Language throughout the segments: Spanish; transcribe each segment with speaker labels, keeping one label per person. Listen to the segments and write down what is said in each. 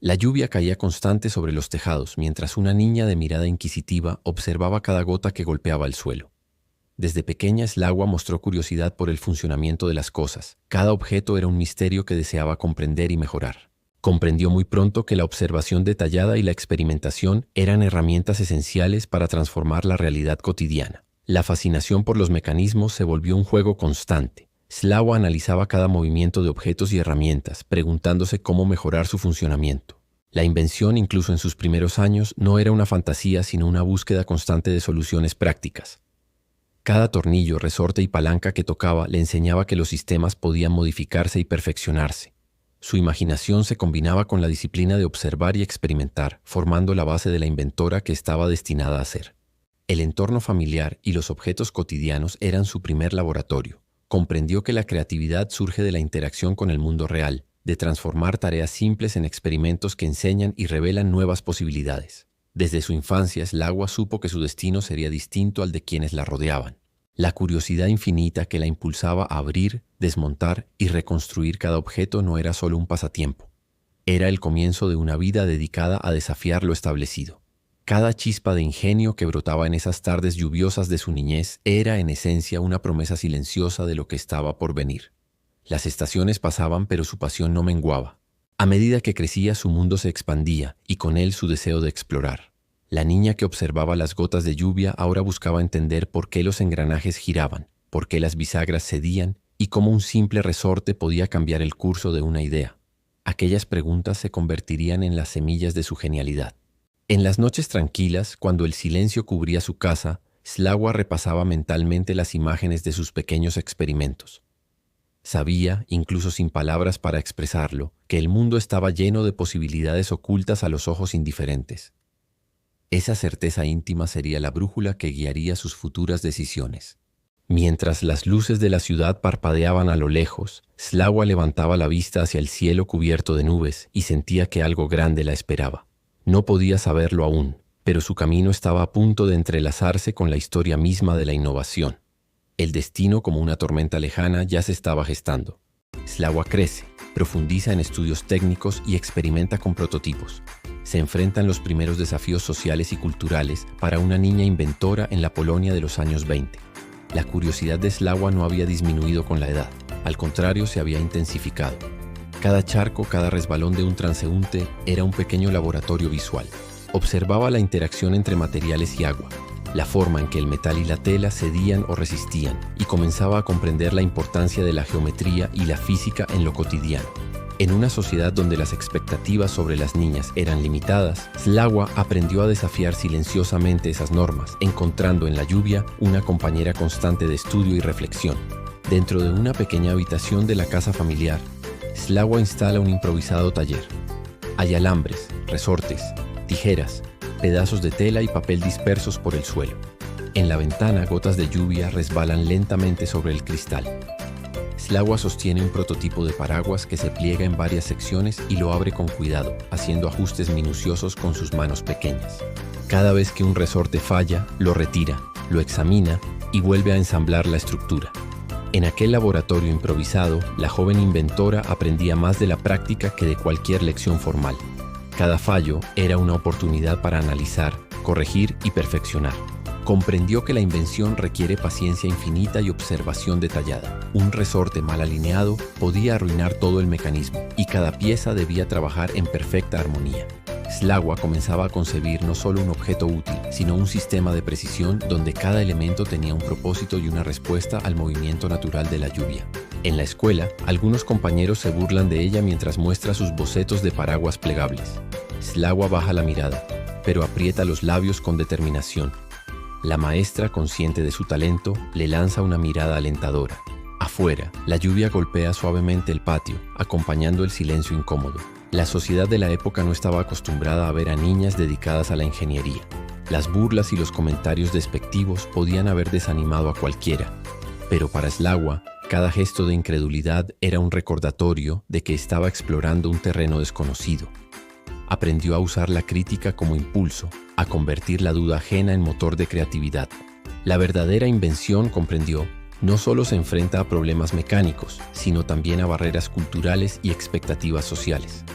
Speaker 1: La lluvia caía constante sobre los tejados, mientras una niña de mirada inquisitiva observaba cada gota que golpeaba el suelo. Desde pequeña, Slagwa mostró curiosidad por el funcionamiento de las cosas. Cada objeto era un misterio que deseaba comprender y mejorar. Comprendió muy pronto que la observación detallada y la experimentación eran herramientas esenciales para transformar la realidad cotidiana. La fascinación por los mecanismos se volvió un juego constante. Slagwa analizaba cada movimiento de objetos y herramientas, preguntándose cómo mejorar su funcionamiento. La invención, incluso en sus primeros años, no era una fantasía, sino una búsqueda constante de soluciones prácticas. Cada tornillo, resorte y palanca que tocaba le enseñaba que los sistemas podían modificarse y perfeccionarse. Su imaginación se combinaba con la disciplina de observar y experimentar, formando la base de la inventora que estaba destinada a ser. El entorno familiar y los objetos cotidianos eran su primer laboratorio. Comprendió que la creatividad surge de la interacción con el mundo real, de transformar tareas simples en experimentos que enseñan y revelan nuevas posibilidades. Desde su infancia, Slagwa supo que su destino sería distinto al de quienes la rodeaban. La curiosidad infinita que la impulsaba a abrir, desmontar y reconstruir cada objeto no era solo un pasatiempo. Era el comienzo de una vida dedicada a desafiar lo establecido. Cada chispa de ingenio que brotaba en esas tardes lluviosas de su niñez era en esencia una promesa silenciosa de lo que estaba por venir. Las estaciones pasaban, pero su pasión no menguaba. A medida que crecía, su mundo se expandía y con él su deseo de explorar. La niña que observaba las gotas de lluvia ahora buscaba entender por qué los engranajes giraban, por qué las bisagras cedían y cómo un simple resorte podía cambiar el curso de una idea. Aquellas preguntas se convertirían en las semillas de su genialidad. En las noches tranquilas, cuando el silencio cubría su casa, Slagwa repasaba mentalmente las imágenes de sus pequeños experimentos. Sabía, incluso sin palabras para expresarlo, que el mundo estaba lleno de posibilidades ocultas a los ojos indiferentes. Esa certeza íntima sería la brújula que guiaría sus futuras decisiones. Mientras las luces de la ciudad parpadeaban a lo lejos, Slagwa levantaba la vista hacia el cielo cubierto de nubes y sentía que algo grande la esperaba. No podía saberlo aún, pero su camino estaba a punto de entrelazarse con la historia misma de la innovación. El destino, como una tormenta lejana, ya se estaba gestando. Slagwa crece, profundiza en estudios técnicos y experimenta con prototipos. Se enfrentan los primeros desafíos sociales y culturales para una niña inventora en la Polonia de los años 20. La curiosidad de Slagwa no había disminuido con la edad, al contrario, se había intensificado. Cada charco, cada resbalón de un transeúnte era un pequeño laboratorio visual. Observaba la interacción entre materiales y agua, la forma en que el metal y la tela cedían o resistían, y comenzaba a comprender la importancia de la geometría y la física en lo cotidiano. En una sociedad donde las expectativas sobre las niñas eran limitadas, Slagwa aprendió a desafiar silenciosamente esas normas, encontrando en la lluvia una compañera constante de estudio y reflexión. Dentro de una pequeña habitación de la casa familiar, Slagwa instala un improvisado taller. Hay alambres, resortes, tijeras, pedazos de tela y papel dispersos por el suelo. En la ventana, gotas de lluvia resbalan lentamente sobre el cristal. Slagwa sostiene un prototipo de paraguas que se pliega en varias secciones y lo abre con cuidado, haciendo ajustes minuciosos con sus manos pequeñas. Cada vez que un resorte falla, lo retira, lo examina y vuelve a ensamblar la estructura. En aquel laboratorio improvisado, la joven inventora aprendía más de la práctica que de cualquier lección formal. Cada fallo era una oportunidad para analizar, corregir y perfeccionar. Comprendió que la invención requiere paciencia infinita y observación detallada. Un resorte mal alineado podía arruinar todo el mecanismo y cada pieza debía trabajar en perfecta armonía. Slagwa comenzaba a concebir no solo un objeto útil, sino un sistema de precisión donde cada elemento tenía un propósito y una respuesta al movimiento natural de la lluvia. En la escuela, algunos compañeros se burlan de ella mientras muestra sus bocetos de paraguas plegables. Slagwa baja la mirada, pero aprieta los labios con determinación. La maestra, consciente de su talento, le lanza una mirada alentadora. Afuera, la lluvia golpea suavemente el patio, acompañando el silencio incómodo. La sociedad de la época no estaba acostumbrada a ver a niñas dedicadas a la ingeniería. Las burlas y los comentarios despectivos podían haber desanimado a cualquiera, pero para Slagwa, cada gesto de incredulidad era un recordatorio de que estaba explorando un terreno desconocido. Aprendió a usar la crítica como impulso, a convertir la duda ajena en motor de creatividad. La verdadera invención, comprendió, no solo se enfrenta a problemas mecánicos, sino también a barreras culturales y expectativas sociales.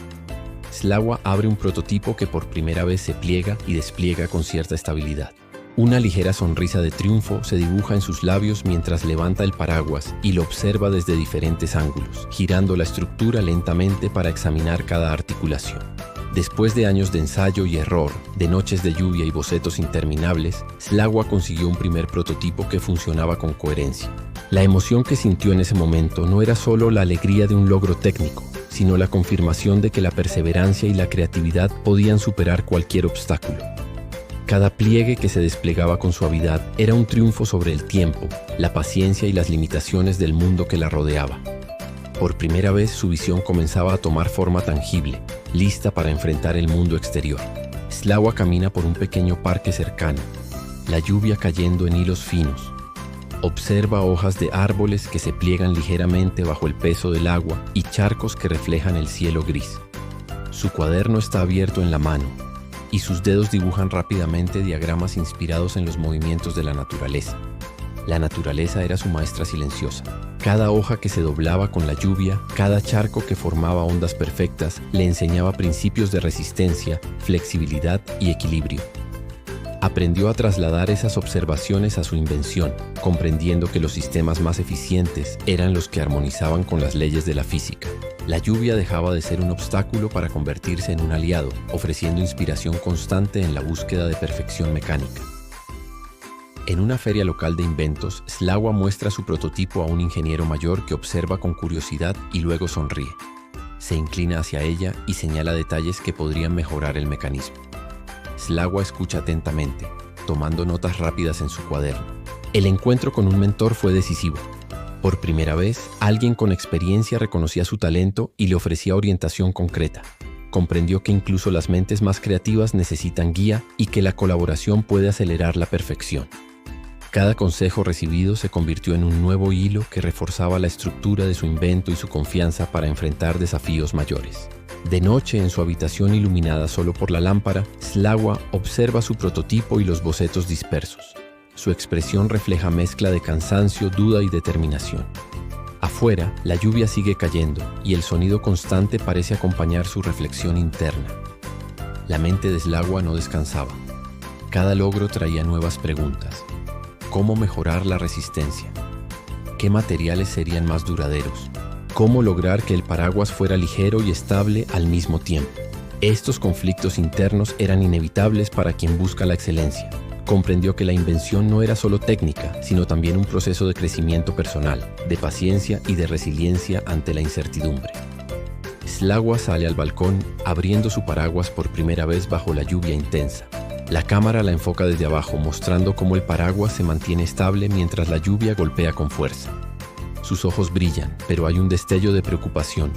Speaker 1: Slagwa abre un prototipo que por primera vez se pliega y despliega con cierta estabilidad. Una ligera sonrisa de triunfo se dibuja en sus labios mientras levanta el paraguas y lo observa desde diferentes ángulos, girando la estructura lentamente para examinar cada articulación. Después de años de ensayo y error, de noches de lluvia y bocetos interminables, Slagwa consiguió un primer prototipo que funcionaba con coherencia. La emoción que sintió en ese momento no era solo la alegría de un logro técnico, sino la confirmación de que la perseverancia y la creatividad podían superar cualquier obstáculo. Cada pliegue que se desplegaba con suavidad era un triunfo sobre el tiempo, la paciencia y las limitaciones del mundo que la rodeaba. Por primera vez su visión comenzaba a tomar forma tangible, lista para enfrentar el mundo exterior. Slagwa camina por un pequeño parque cercano, la lluvia cayendo en hilos finos. Observa hojas de árboles que se pliegan ligeramente bajo el peso del agua y charcos que reflejan el cielo gris. Su cuaderno está abierto en la mano y sus dedos dibujan rápidamente diagramas inspirados en los movimientos de la naturaleza. La naturaleza era su maestra silenciosa. Cada hoja que se doblaba con la lluvia, cada charco que formaba ondas perfectas, le enseñaba principios de resistencia, flexibilidad y equilibrio. Aprendió a trasladar esas observaciones a su invención, comprendiendo que los sistemas más eficientes eran los que armonizaban con las leyes de la física. La lluvia dejaba de ser un obstáculo para convertirse en un aliado, ofreciendo inspiración constante en la búsqueda de perfección mecánica. En una feria local de inventos, Slagwa muestra su prototipo a un ingeniero mayor que observa con curiosidad y luego sonríe. Se inclina hacia ella y señala detalles que podrían mejorar el mecanismo. Slagwa escucha atentamente, tomando notas rápidas en su cuaderno. El encuentro con un mentor fue decisivo. Por primera vez, alguien con experiencia reconocía su talento y le ofrecía orientación concreta. Comprendió que incluso las mentes más creativas necesitan guía y que la colaboración puede acelerar la perfección. Cada consejo recibido se convirtió en un nuevo hilo que reforzaba la estructura de su invento y su confianza para enfrentar desafíos mayores. De noche, en su habitación iluminada solo por la lámpara, Slagwa observa su prototipo y los bocetos dispersos. Su expresión refleja mezcla de cansancio, duda y determinación. Afuera, la lluvia sigue cayendo y el sonido constante parece acompañar su reflexión interna. La mente de Slagwa no descansaba. Cada logro traía nuevas preguntas. ¿Cómo mejorar la resistencia? ¿Qué materiales serían más duraderos? ¿Cómo lograr que el paraguas fuera ligero y estable al mismo tiempo? Estos conflictos internos eran inevitables para quien busca la excelencia. Comprendió que la invención no era solo técnica, sino también un proceso de crecimiento personal, de paciencia y de resiliencia ante la incertidumbre. Slagwa sale al balcón, abriendo su paraguas por primera vez bajo la lluvia intensa. La cámara la enfoca desde abajo, mostrando cómo el paraguas se mantiene estable mientras la lluvia golpea con fuerza. Sus ojos brillan, pero hay un destello de preocupación.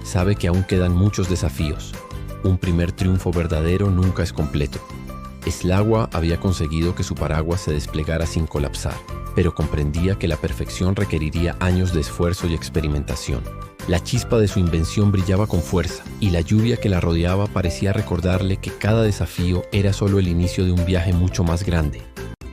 Speaker 1: Sabe que aún quedan muchos desafíos. Un primer triunfo verdadero nunca es completo. Slagwa había conseguido que su paraguas se desplegara sin colapsar, pero comprendía que la perfección requeriría años de esfuerzo y experimentación. La chispa de su invención brillaba con fuerza, y la lluvia que la rodeaba parecía recordarle que cada desafío era solo el inicio de un viaje mucho más grande.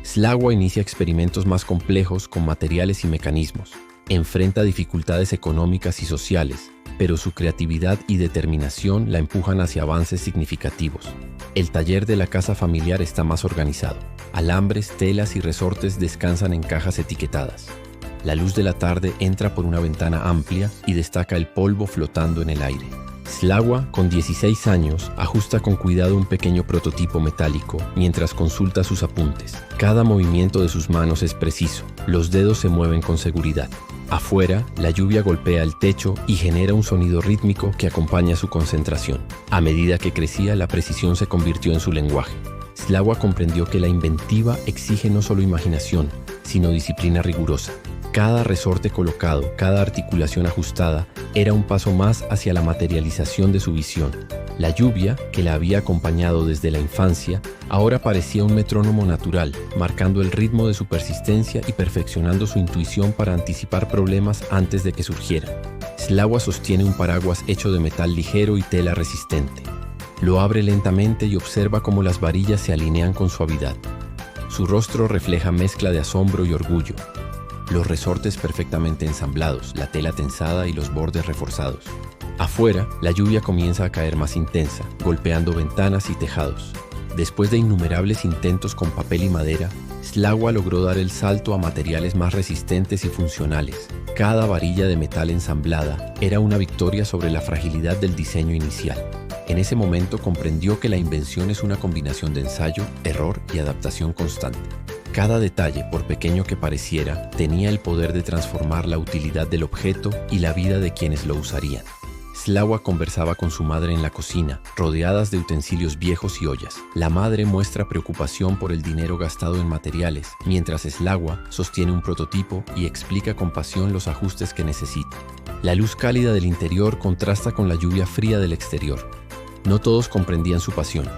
Speaker 1: Slagwa inicia experimentos más complejos con materiales y mecanismos. Enfrenta dificultades económicas y sociales, pero su creatividad y determinación la empujan hacia avances significativos. El taller de la casa familiar está más organizado. Alambres, telas y resortes descansan en cajas etiquetadas. La luz de la tarde entra por una ventana amplia y destaca el polvo flotando en el aire. Slagwa, con 16 años, ajusta con cuidado un pequeño prototipo metálico mientras consulta sus apuntes. Cada movimiento de sus manos es preciso. Los dedos se mueven con seguridad. Afuera, la lluvia golpea el techo y genera un sonido rítmico que acompaña su concentración. A medida que crecía, la precisión se convirtió en su lenguaje. Slagwa comprendió que la inventiva exige no solo imaginación, sino disciplina rigurosa. Cada resorte colocado, cada articulación ajustada, era un paso más hacia la materialización de su visión. La lluvia, que la había acompañado desde la infancia, ahora parecía un metrónomo natural, marcando el ritmo de su persistencia y perfeccionando su intuición para anticipar problemas antes de que surgieran. Slagwa sostiene un paraguas hecho de metal ligero y tela resistente. Lo abre lentamente y observa cómo las varillas se alinean con suavidad. Su rostro refleja mezcla de asombro y orgullo. Los resortes perfectamente ensamblados, la tela tensada y los bordes reforzados. Afuera, la lluvia comienza a caer más intensa, golpeando ventanas y tejados. Después de innumerables intentos con papel y madera, Slagwa logró dar el salto a materiales más resistentes y funcionales. Cada varilla de metal ensamblada era una victoria sobre la fragilidad del diseño inicial. En ese momento comprendió que la invención es una combinación de ensayo, error y adaptación constante. Cada detalle, por pequeño que pareciera, tenía el poder de transformar la utilidad del objeto y la vida de quienes lo usarían. Slagwa conversaba con su madre en la cocina, rodeadas de utensilios viejos y ollas. La madre muestra preocupación por el dinero gastado en materiales, mientras Slagwa sostiene un prototipo y explica con pasión los ajustes que necesita. La luz cálida del interior contrasta con la lluvia fría del exterior. No todos comprendían su pasión.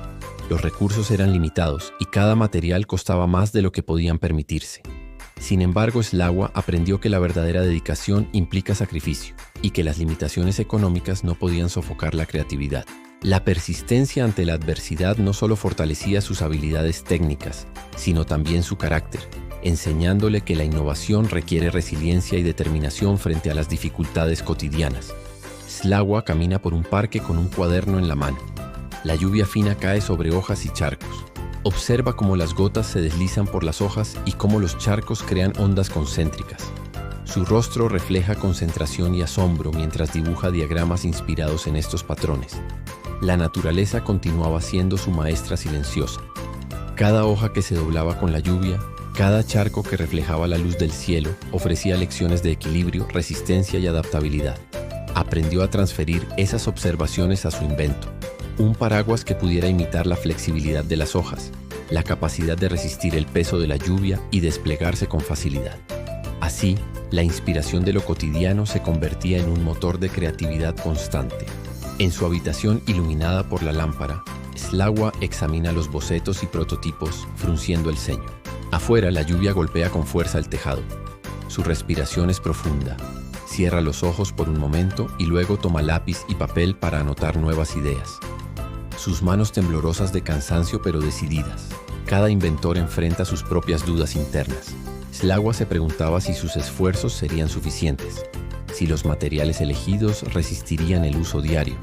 Speaker 1: Los recursos eran limitados y cada material costaba más de lo que podían permitirse. Sin embargo, Slagwa aprendió que la verdadera dedicación implica sacrificio y que las limitaciones económicas no podían sofocar la creatividad. La persistencia ante la adversidad no solo fortalecía sus habilidades técnicas, sino también su carácter, enseñándole que la innovación requiere resiliencia y determinación frente a las dificultades cotidianas. Slagwa camina por un parque con un cuaderno en la mano. La lluvia fina cae sobre hojas y charcos. Observa cómo las gotas se deslizan por las hojas y cómo los charcos crean ondas concéntricas. Su rostro refleja concentración y asombro mientras dibuja diagramas inspirados en estos patrones. La naturaleza continuaba siendo su maestra silenciosa. Cada hoja que se doblaba con la lluvia, cada charco que reflejaba la luz del cielo, ofrecía lecciones de equilibrio, resistencia y adaptabilidad. Aprendió a transferir esas observaciones a su invento. Un paraguas que pudiera imitar la flexibilidad de las hojas, la capacidad de resistir el peso de la lluvia y desplegarse con facilidad. Así, la inspiración de lo cotidiano se convertía en un motor de creatividad constante. En su habitación iluminada por la lámpara, Slagwa examina los bocetos y prototipos, frunciendo el ceño. Afuera, la lluvia golpea con fuerza el tejado. Su respiración es profunda. Cierra los ojos por un momento y luego toma lápiz y papel para anotar nuevas ideas. Sus manos temblorosas de cansancio pero decididas. Cada inventor enfrenta sus propias dudas internas. Slagwa se preguntaba si sus esfuerzos serían suficientes, si los materiales elegidos resistirían el uso diario,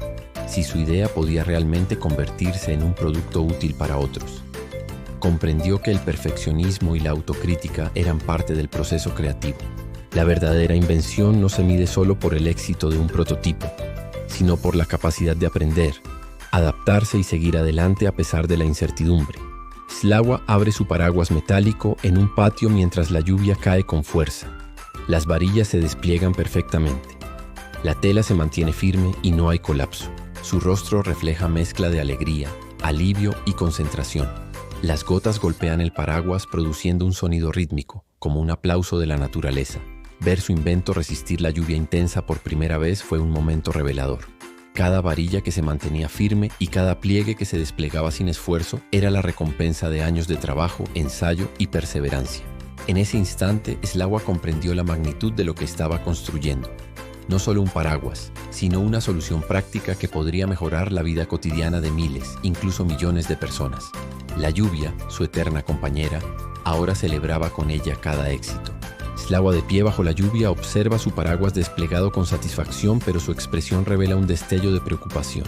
Speaker 1: si su idea podía realmente convertirse en un producto útil para otros. Comprendió que el perfeccionismo y la autocrítica eran parte del proceso creativo. La verdadera invención no se mide solo por el éxito de un prototipo, sino por la capacidad de aprender, adaptarse y seguir adelante a pesar de la incertidumbre. Slagwa abre su paraguas metálico en un patio mientras la lluvia cae con fuerza. Las varillas se despliegan perfectamente. La tela se mantiene firme y no hay colapso. Su rostro refleja mezcla de alegría, alivio y concentración. Las gotas golpean el paraguas produciendo un sonido rítmico, como un aplauso de la naturaleza. Ver su invento resistir la lluvia intensa por primera vez fue un momento revelador. Cada varilla que se mantenía firme y cada pliegue que se desplegaba sin esfuerzo era la recompensa de años de trabajo, ensayo y perseverancia. En ese instante, Slagwa comprendió la magnitud de lo que estaba construyendo. No solo un paraguas, sino una solución práctica que podría mejorar la vida cotidiana de miles, incluso millones de personas. La lluvia, su eterna compañera, ahora celebraba con ella cada éxito. Slagwa, de pie bajo la lluvia, observa su paraguas desplegado con satisfacción, pero su expresión revela un destello de preocupación.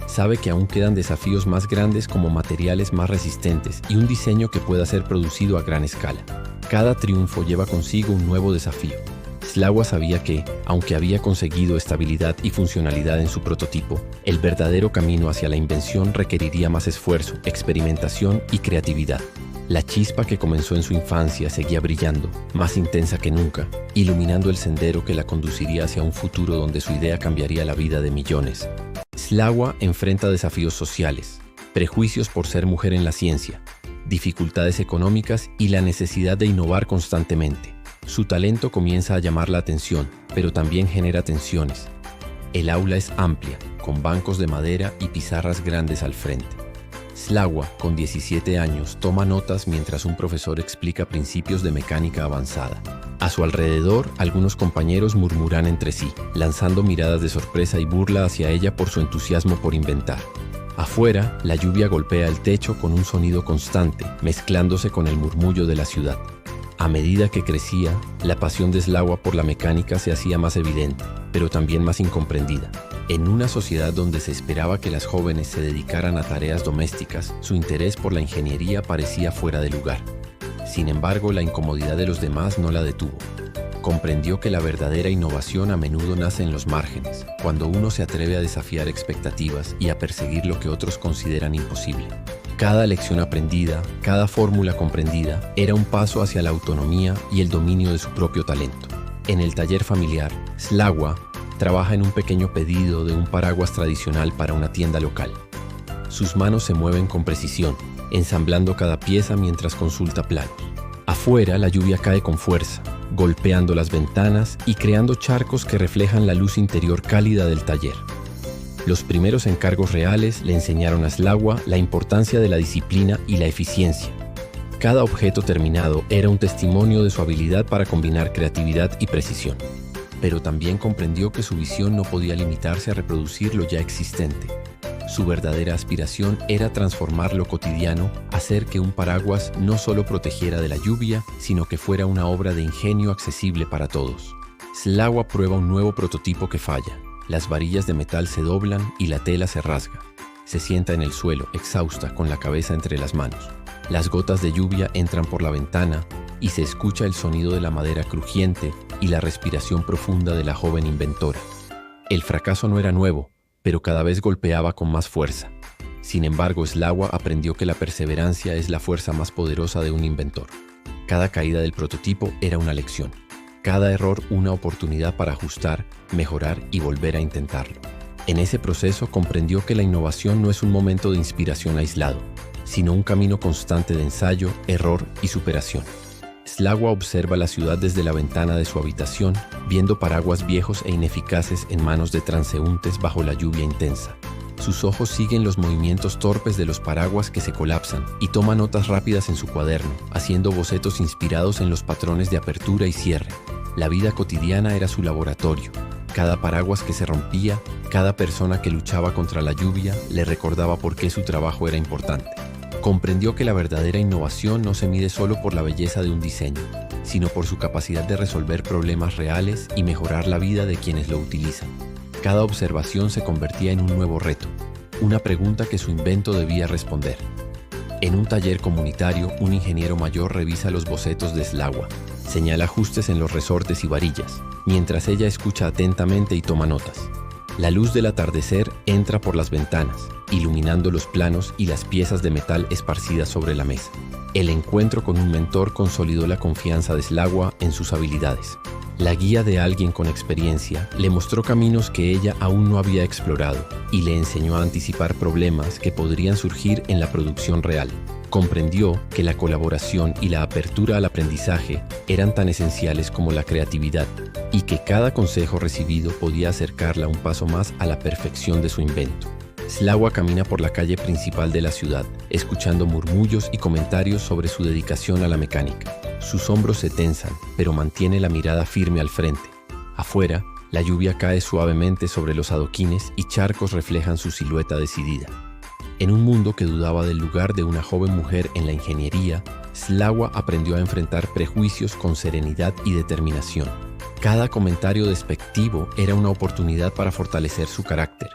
Speaker 1: Sabe que aún quedan desafíos más grandes como materiales más resistentes y un diseño que pueda ser producido a gran escala. Cada triunfo lleva consigo un nuevo desafío. Slagwa sabía que, aunque había conseguido estabilidad y funcionalidad en su prototipo, el verdadero camino hacia la invención requeriría más esfuerzo, experimentación y creatividad. La chispa que comenzó en su infancia seguía brillando, más intensa que nunca, iluminando el sendero que la conduciría hacia un futuro donde su idea cambiaría la vida de millones. Slagwa enfrenta desafíos sociales, prejuicios por ser mujer en la ciencia, dificultades económicas y la necesidad de innovar constantemente. Su talento comienza a llamar la atención, pero también genera tensiones. El aula es amplia, con bancos de madera y pizarras grandes al frente. Slagwa, con 17 años, toma notas mientras un profesor explica principios de mecánica avanzada. A su alrededor, algunos compañeros murmuran entre sí, lanzando miradas de sorpresa y burla hacia ella por su entusiasmo por inventar. Afuera, la lluvia golpea el techo con un sonido constante, mezclándose con el murmullo de la ciudad. A medida que crecía, la pasión de Slagwa por la mecánica se hacía más evidente, pero también más incomprendida. En una sociedad donde se esperaba que las jóvenes se dedicaran a tareas domésticas, su interés por la ingeniería parecía fuera de lugar. Sin embargo, la incomodidad de los demás no la detuvo. Comprendió que la verdadera innovación a menudo nace en los márgenes, cuando uno se atreve a desafiar expectativas y a perseguir lo que otros consideran imposible. Cada lección aprendida, cada fórmula comprendida, era un paso hacia la autonomía y el dominio de su propio talento. En el taller familiar, Slagwa trabaja en un pequeño pedido de un paraguas tradicional para una tienda local. Sus manos se mueven con precisión, ensamblando cada pieza mientras consulta planos. Afuera, la lluvia cae con fuerza, golpeando las ventanas y creando charcos que reflejan la luz interior cálida del taller. Los primeros encargos reales le enseñaron a Slagwa la importancia de la disciplina y la eficiencia. Cada objeto terminado era un testimonio de su habilidad para combinar creatividad y precisión. Pero también comprendió que su visión no podía limitarse a reproducir lo ya existente. Su verdadera aspiración era transformar lo cotidiano, hacer que un paraguas no solo protegiera de la lluvia, sino que fuera una obra de ingenio accesible para todos. Slagwa prueba un nuevo prototipo que falla. Las varillas de metal se doblan y la tela se rasga. Se sienta en el suelo, exhausta, con la cabeza entre las manos. Las gotas de lluvia entran por la ventana y se escucha el sonido de la madera crujiente y la respiración profunda de la joven inventora. El fracaso no era nuevo, pero cada vez golpeaba con más fuerza. Sin embargo, Slagwa aprendió que la perseverancia es la fuerza más poderosa de un inventor. Cada caída del prototipo era una lección. Cada error una oportunidad para ajustar, mejorar y volver a intentarlo. En ese proceso comprendió que la innovación no es un momento de inspiración aislado, sino un camino constante de ensayo, error y superación. Slagwa observa la ciudad desde la ventana de su habitación, viendo paraguas viejos e ineficaces en manos de transeúntes bajo la lluvia intensa. Sus ojos siguen los movimientos torpes de los paraguas que se colapsan y toma notas rápidas en su cuaderno, haciendo bocetos inspirados en los patrones de apertura y cierre. La vida cotidiana era su laboratorio. Cada paraguas que se rompía, cada persona que luchaba contra la lluvia, le recordaba por qué su trabajo era importante. Comprendió que la verdadera innovación no se mide solo por la belleza de un diseño, sino por su capacidad de resolver problemas reales y mejorar la vida de quienes lo utilizan. Cada observación se convertía en un nuevo reto, una pregunta que su invento debía responder. En un taller comunitario, un ingeniero mayor revisa los bocetos de Slagwa, señala ajustes en los resortes y varillas, mientras ella escucha atentamente y toma notas. La luz del atardecer entra por las ventanas, iluminando los planos y las piezas de metal esparcidas sobre la mesa. El encuentro con un mentor consolidó la confianza de Slagwa en sus habilidades. La guía de alguien con experiencia le mostró caminos que ella aún no había explorado y le enseñó a anticipar problemas que podrían surgir en la producción real. Comprendió que la colaboración y la apertura al aprendizaje eran tan esenciales como la creatividad y que cada consejo recibido podía acercarla un paso más a la perfección de su invento. Slagwa camina por la calle principal de la ciudad, escuchando murmullos y comentarios sobre su dedicación a la mecánica. Sus hombros se tensan, pero mantiene la mirada firme al frente. Afuera, la lluvia cae suavemente sobre los adoquines y charcos reflejan su silueta decidida. En un mundo que dudaba del lugar de una joven mujer en la ingeniería, Slagwa aprendió a enfrentar prejuicios con serenidad y determinación. Cada comentario despectivo era una oportunidad para fortalecer su carácter.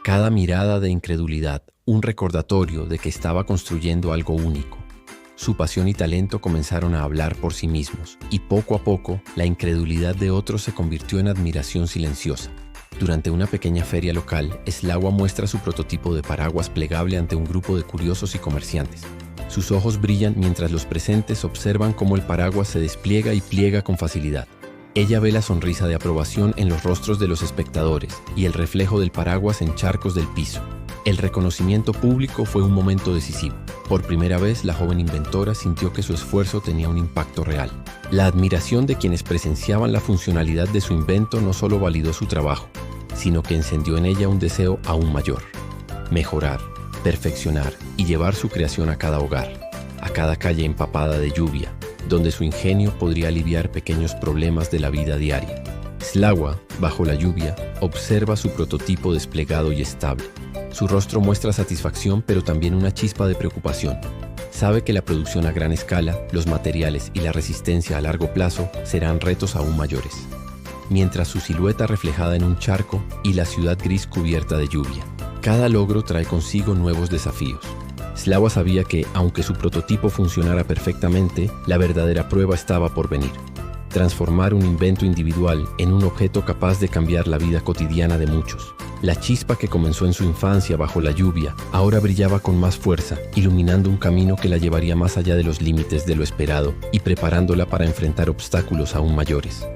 Speaker 1: Cada mirada de incredulidad, un recordatorio de que estaba construyendo algo único. Su pasión y talento comenzaron a hablar por sí mismos, y poco a poco, la incredulidad de otros se convirtió en admiración silenciosa. Durante una pequeña feria local, Slagwa muestra su prototipo de paraguas plegable ante un grupo de curiosos y comerciantes. Sus ojos brillan mientras los presentes observan cómo el paraguas se despliega y pliega con facilidad. Ella ve la sonrisa de aprobación en los rostros de los espectadores y el reflejo del paraguas en charcos del piso. El reconocimiento público fue un momento decisivo. Por primera vez, la joven inventora sintió que su esfuerzo tenía un impacto real. La admiración de quienes presenciaban la funcionalidad de su invento no solo validó su trabajo, sino que encendió en ella un deseo aún mayor: mejorar, perfeccionar y llevar su creación a cada hogar, a cada calle empapada de lluvia, donde su ingenio podría aliviar pequeños problemas de la vida diaria. Slagwa, bajo la lluvia, observa su prototipo desplegado y estable. Su rostro muestra satisfacción, pero también una chispa de preocupación. Sabe que la producción a gran escala, los materiales y la resistencia a largo plazo serán retos aún mayores. mientras su silueta reflejada en un charco y la ciudad gris cubierta de lluvia. Cada logro trae consigo nuevos desafíos. Slava sabía que, aunque su prototipo funcionara perfectamente, la verdadera prueba estaba por venir. Transformar un invento individual en un objeto capaz de cambiar la vida cotidiana de muchos. La chispa que comenzó en su infancia bajo la lluvia ahora brillaba con más fuerza, iluminando un camino que la llevaría más allá de los límites de lo esperado y preparándola para enfrentar obstáculos aún mayores.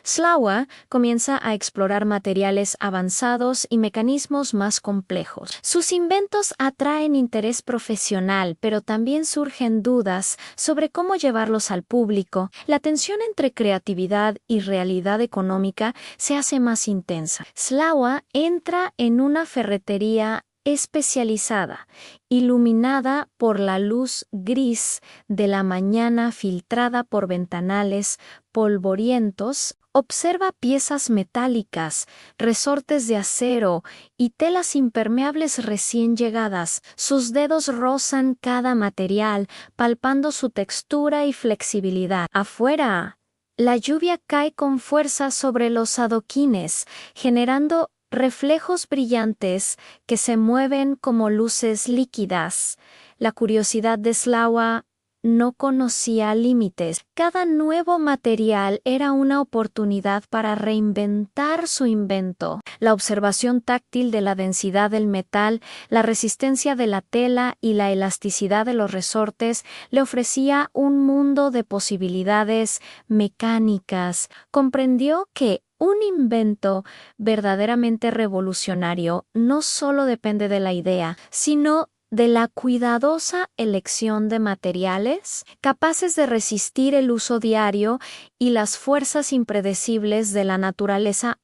Speaker 2: Slava comienza a explorar materiales avanzados y mecanismos más complejos. Sus inventos atraen interés profesional, pero también surgen dudas sobre cómo llevarlos al público. La tensión entre creatividad y realidad económica se hace más intensa. Slava entra en una ferretería especializada, iluminada por la luz gris de la mañana filtrada por ventanales polvorientos. Observa piezas metálicas, resortes de acero y telas impermeables recién llegadas. Sus dedos rozan cada material, palpando su textura y flexibilidad. Afuera, la lluvia cae con fuerza sobre los adoquines, generando reflejos brillantes que se mueven como luces líquidas. La curiosidad de Slava no conocía límites. Cada nuevo material era una oportunidad para reinventar su invento. La observación táctil de la densidad del metal, la resistencia de la tela y la elasticidad de los resortes le ofrecía un mundo de posibilidades mecánicas. Comprendió que un invento verdaderamente revolucionario no solo depende de la idea, sino de la cuidadosa elección de materiales capaces de resistir el uso diario y las fuerzas impredecibles de la naturaleza.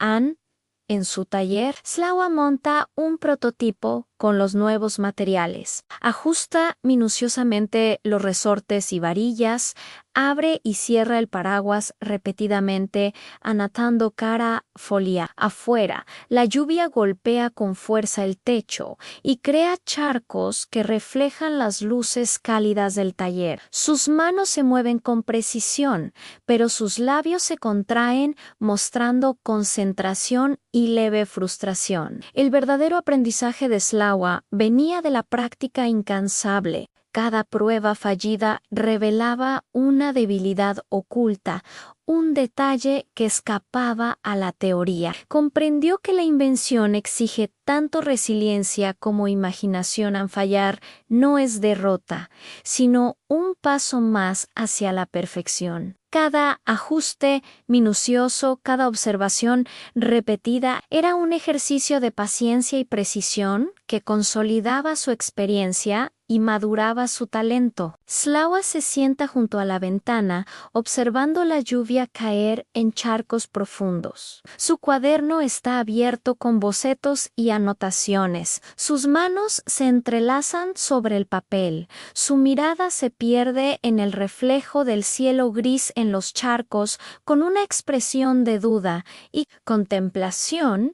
Speaker 2: En su taller, Slava monta un prototipo con los nuevos materiales, ajusta minuciosamente los resortes y varillas, abre y cierra el paraguas repetidamente, anotando cada folia. Afuera, la lluvia golpea con fuerza el techo y crea charcos que reflejan las luces cálidas del taller. Sus manos se mueven con precisión, pero sus labios se contraen, mostrando concentración y leve frustración. El verdadero aprendizaje de Slava venía de la práctica incansable. Cada prueba fallida revelaba una debilidad oculta, un detalle que escapaba a la teoría. Comprendió que la invención exige tanto resiliencia como imaginación. Al fallar no es derrota, sino un paso más hacia la perfección. Cada ajuste minucioso, cada observación repetida era un ejercicio de paciencia y precisión que consolidaba su experiencia y maduraba su talento. Slava se sienta junto a la ventana, observando la lluvia caer en charcos profundos. Su cuaderno está abierto con bocetos y anotaciones. Sus manos se entrelazan sobre el papel. Su mirada se pierde en el reflejo del cielo gris en los charcos, con una expresión de duda y contemplación.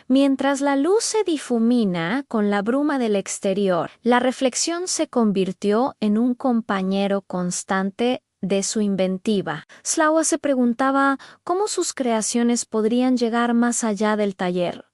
Speaker 2: Mientras la luz se difumina con la bruma del exterior, la reflexión se convirtió en un compañero constante de su inventiva. Slava se preguntaba cómo sus creaciones podrían llegar más allá del taller.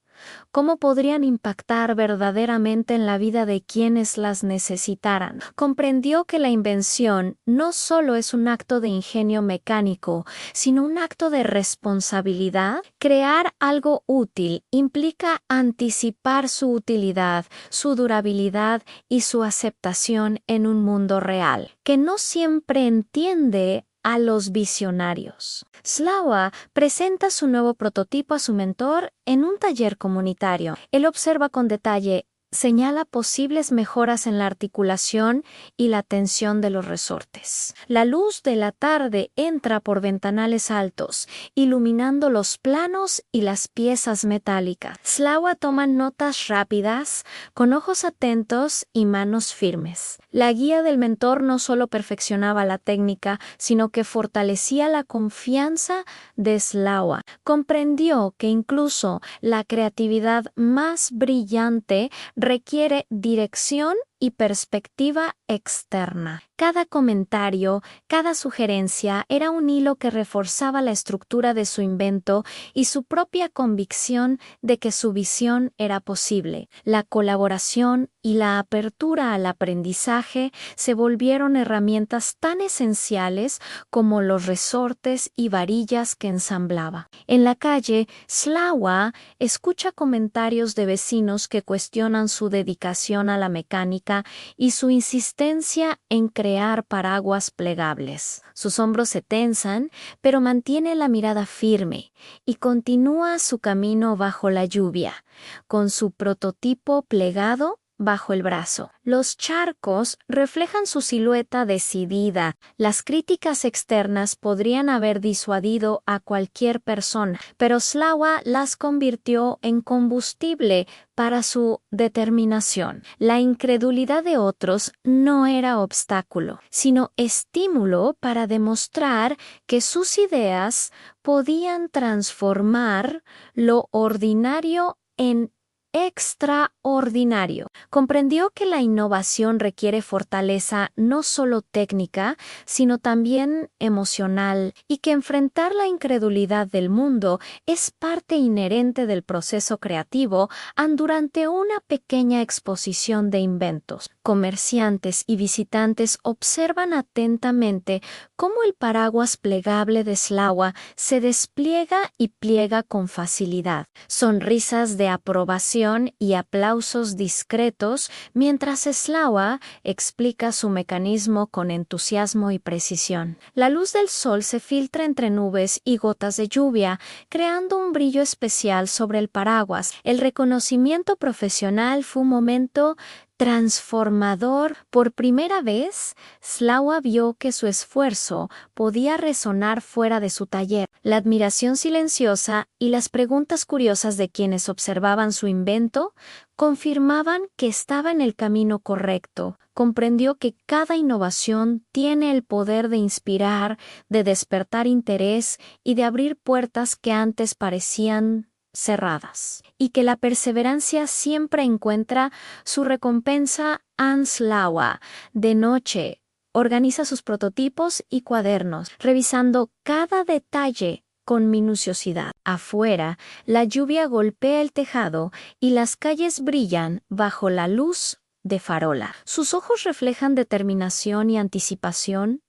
Speaker 2: ¿Cómo podrían impactar verdaderamente en la vida de quienes las necesitaran? Comprendió que la invención no solo es un acto de ingenio mecánico, sino un acto de responsabilidad. Crear algo útil implica anticipar su utilidad, su durabilidad y su aceptación en un mundo real, que no siempre entiende a los visionarios. Slava presenta su nuevo prototipo a su mentor en un taller comunitario. Él observa con detalle, señala posibles mejoras en la articulación y la tensión de los resortes. La luz de la tarde entra por ventanales altos, iluminando los planos y las piezas metálicas. Slava toma notas rápidas, con ojos atentos y manos firmes. La guía del mentor no solo perfeccionaba la técnica, sino que fortalecía la confianza de Slava. Comprendió que incluso la creatividad más brillante requiere dirección y perspectiva externa. Cada comentario, cada sugerencia era un hilo que reforzaba la estructura de su invento y su propia convicción de que su visión era posible. La colaboración y la apertura al aprendizaje se volvieron herramientas tan esenciales como los resortes y varillas que ensamblaba. En la calle, Slava escucha comentarios de vecinos que cuestionan su dedicación a la mecánica y su insistencia en crear paraguas plegables. Sus hombros se tensan, pero mantiene la mirada firme y continúa su camino bajo la lluvia, con su prototipo plegado bajo el brazo. Los charcos reflejan su silueta decidida. Las críticas externas podrían haber disuadido a cualquier persona, pero Slava las convirtió en combustible para su determinación. La incredulidad de otros no era obstáculo, sino estímulo para demostrar que sus ideas podían transformar lo ordinario en extraordinario. Comprendió que la innovación requiere fortaleza no solo técnica, sino también emocional, y que enfrentar la incredulidad del mundo es parte inherente del proceso creativo. Durante una pequeña exposición de inventos, comerciantes y visitantes observan atentamente cómo el paraguas plegable de Slava se despliega y pliega con facilidad. Sonrisas de aprobación y aplausos discretos mientras Slava explica su mecanismo con entusiasmo y precisión. La luz del sol se filtra entre nubes y gotas de lluvia, creando un brillo especial sobre el paraguas. El reconocimiento profesional fue un momento transformador. Por primera vez, Slava vio que su esfuerzo podía resonar fuera de su taller. La admiración silenciosa y las preguntas curiosas de quienes observaban su invento confirmaban que estaba en el camino correcto. Comprendió que cada innovación tiene el poder de inspirar, de despertar interés y de abrir puertas que antes parecían cerradas, y que la perseverancia siempre encuentra su recompensa. Slava, de noche, organiza sus prototipos y cuadernos, revisando cada detalle con minuciosidad. Afuera, la lluvia golpea el tejado y las calles brillan bajo la luz de farola. Sus ojos reflejan determinación y anticipación,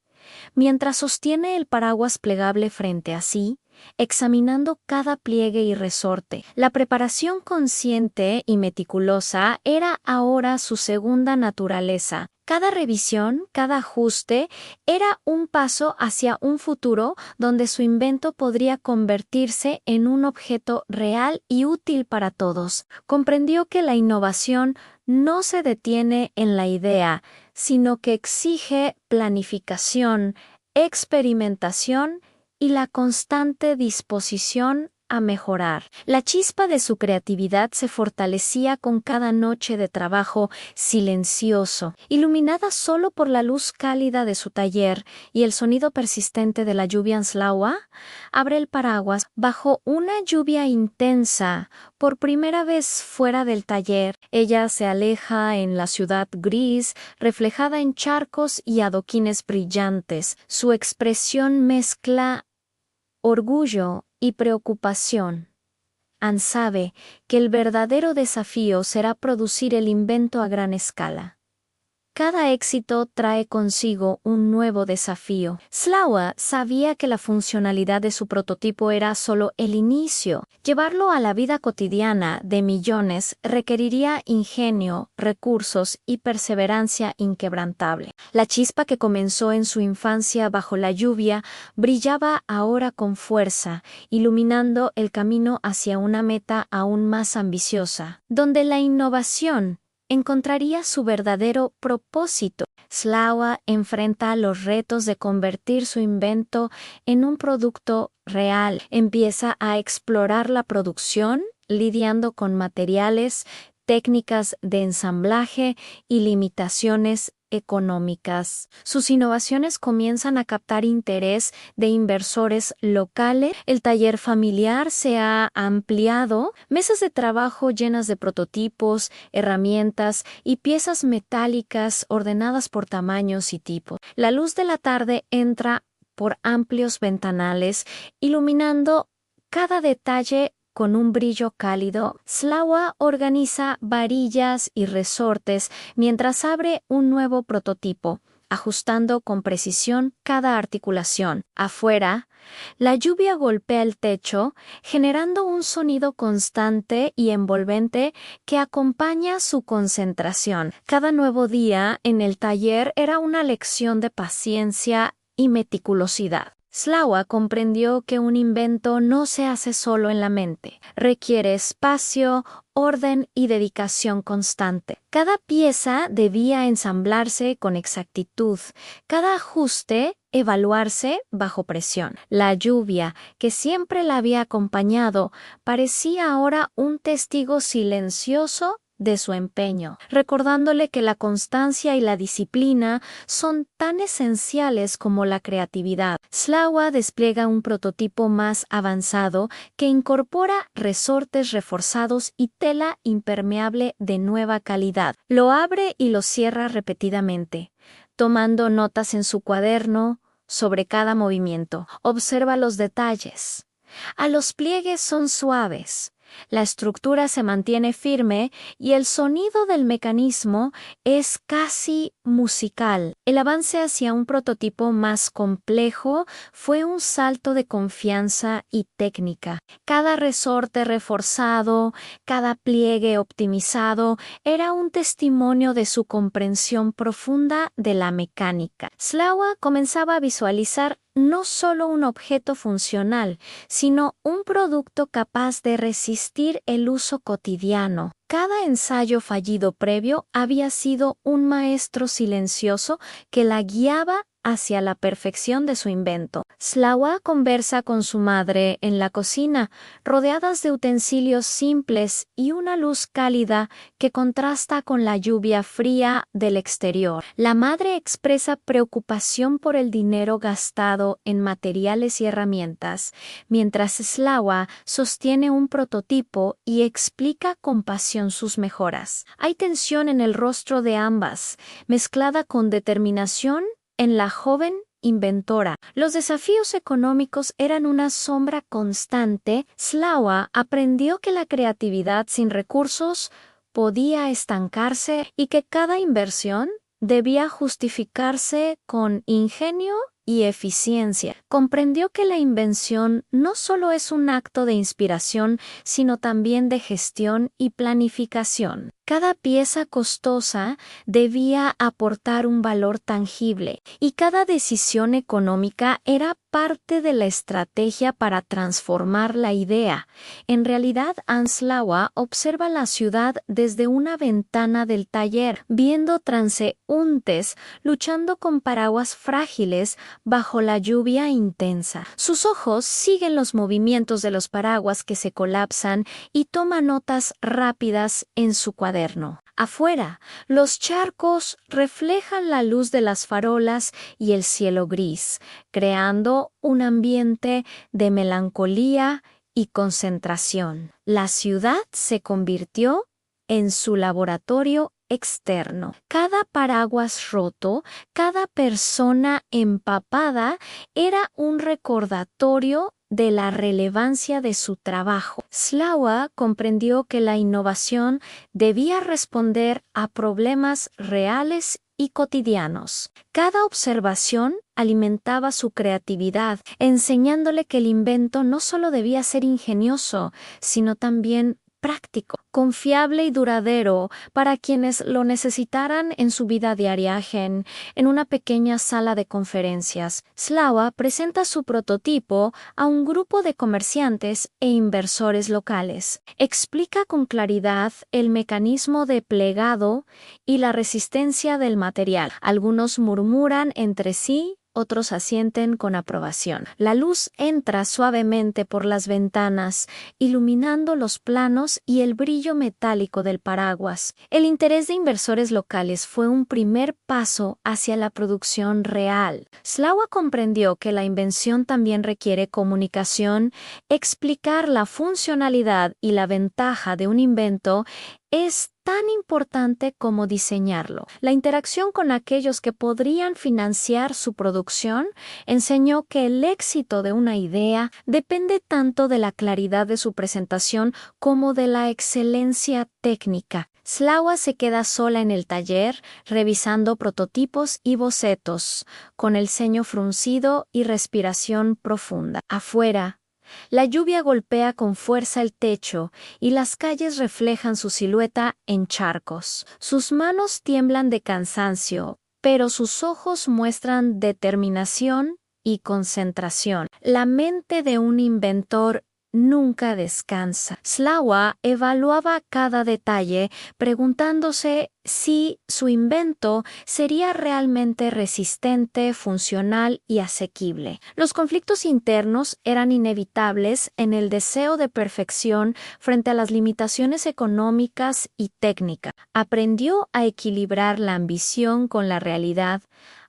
Speaker 2: mientras sostiene el paraguas plegable frente a sí, examinando cada pliegue y resorte. La preparación consciente y meticulosa era ahora su segunda naturaleza. Cada revisión, cada ajuste, era un paso hacia un futuro donde su invento podría convertirse en un objeto real y útil para todos. Comprendió que la innovación no se detiene en la idea, sino que exige planificación, experimentación y la constante disposición a mejorar. La chispa de su creatividad se fortalecía con cada noche de trabajo silencioso, iluminada solo por la luz cálida de su taller y el sonido persistente de la lluvia. Slava abre el paraguas bajo una lluvia intensa. Por primera vez fuera del taller, ella se aleja en la ciudad gris, reflejada en charcos y adoquines brillantes. Su expresión mezcla orgullo y preocupación. Anne sabe que el verdadero desafío será producir el invento a gran escala. Cada éxito trae consigo un nuevo desafío. Slava sabía que la funcionalidad de su prototipo era solo el inicio. Llevarlo a la vida cotidiana de millones requeriría ingenio, recursos y perseverancia inquebrantable. La chispa que comenzó en su infancia bajo la lluvia brillaba ahora con fuerza, iluminando el camino hacia una meta aún más ambiciosa, donde la innovación encontraría su verdadero propósito. Slava enfrenta los retos de convertir su invento en un producto real. Empieza a explorar la producción, lidiando con materiales, técnicas de ensamblaje y limitaciones económicas. Sus innovaciones comienzan a captar interés de inversores locales. El taller familiar se ha ampliado, mesas de trabajo llenas de prototipos, herramientas y piezas metálicas ordenadas por tamaños y tipos. La luz de la tarde entra por amplios ventanales, iluminando cada detalle con un brillo cálido. Slava organiza varillas y resortes mientras abre un nuevo prototipo, ajustando con precisión cada articulación. Afuera, la lluvia golpea el techo, generando un sonido constante y envolvente que acompaña su concentración. Cada nuevo día en el taller era una lección de paciencia y meticulosidad. Slava comprendió que un invento no se hace solo en la mente. Requiere espacio, orden y dedicación constante. Cada pieza debía ensamblarse con exactitud, cada ajuste evaluarse bajo presión. La lluvia, que siempre la había acompañado, parecía ahora un testigo silencioso de su empeño, recordándole que la constancia y la disciplina son tan esenciales como la creatividad. Slava despliega un prototipo más avanzado que incorpora resortes reforzados y tela impermeable de nueva calidad. Lo abre y lo cierra repetidamente, tomando notas en su cuaderno sobre cada movimiento. Observa los detalles. Los pliegues son suaves. La estructura se mantiene firme y el sonido del mecanismo es casi musical. El avance hacia un prototipo más complejo fue un salto de confianza y técnica. Cada resorte reforzado, cada pliegue optimizado era un testimonio de su comprensión profunda de la mecánica. Slava comenzaba a visualizar no solo un objeto funcional, sino un producto capaz de resistir el uso cotidiano. Cada ensayo fallido previo había sido un maestro silencioso que la guiaba hacia la perfección de su invento. Slava conversa con su madre en la cocina, rodeadas de utensilios simples y una luz cálida que contrasta con la lluvia fría del exterior. La madre expresa preocupación por el dinero gastado en materiales y herramientas, mientras Slava sostiene un prototipo y explica con pasión sus mejoras. Hay tensión en el rostro de ambas, mezclada con determinación en la joven inventora. Los desafíos económicos eran una sombra constante. Slava aprendió que la creatividad sin recursos podía estancarse y que cada inversión debía justificarse con ingenio y eficiencia. Comprendió que la invención no solo es un acto de inspiración, sino también de gestión y planificación. Cada pieza costosa debía aportar un valor tangible y cada decisión económica era parte de la estrategia para transformar la idea. En realidad, Slava observa la ciudad desde una ventana del taller, viendo transeúntes luchando con paraguas frágiles bajo la lluvia intensa. Sus ojos siguen los movimientos de los paraguas que se colapsan y toma notas rápidas en su cuaderno. Afuera, los charcos reflejan la luz de las farolas y el cielo gris, creando un ambiente de melancolía y concentración. La ciudad se convirtió en su laboratorio externo. Cada paraguas roto, cada persona empapada era un recordatorio de la relevancia de su trabajo. Slava comprendió que la innovación debía responder a problemas reales y cotidianos. Cada observación alimentaba su creatividad, enseñándole que el invento no solo debía ser ingenioso, sino también práctico, confiable y duradero para quienes lo necesitaran en su vida diaria. En una pequeña sala de conferencias, Slava presenta su prototipo a un grupo de comerciantes e inversores locales. Explica con claridad el mecanismo de plegado y la resistencia del material. Algunos murmuran entre sí, otros asienten con aprobación. La luz entra suavemente por las ventanas, iluminando los planos y el brillo metálico del paraguas. El interés de inversores locales fue un primer paso hacia la producción real. Slaughter comprendió que la invención también requiere comunicación. Explicar la funcionalidad y la ventaja de un invento es tan importante como diseñarlo. La interacción con aquellos que podrían financiar su producción enseñó que el éxito de una idea depende tanto de la claridad de su presentación como de la excelencia técnica. Slaughter se queda sola en el taller, revisando prototipos y bocetos, con el ceño fruncido y respiración profunda. Afuera, la lluvia golpea con fuerza el techo y las calles reflejan su silueta en charcos. Sus manos tiemblan de cansancio, pero sus ojos muestran determinación y concentración. La mente de un inventor nunca descansa. Slaughter evaluaba cada detalle, preguntándose si su invento sería realmente resistente, funcional y asequible. Los conflictos internos eran inevitables en el deseo de perfección frente a las limitaciones económicas y técnicas. Aprendió a equilibrar la ambición con la realidad,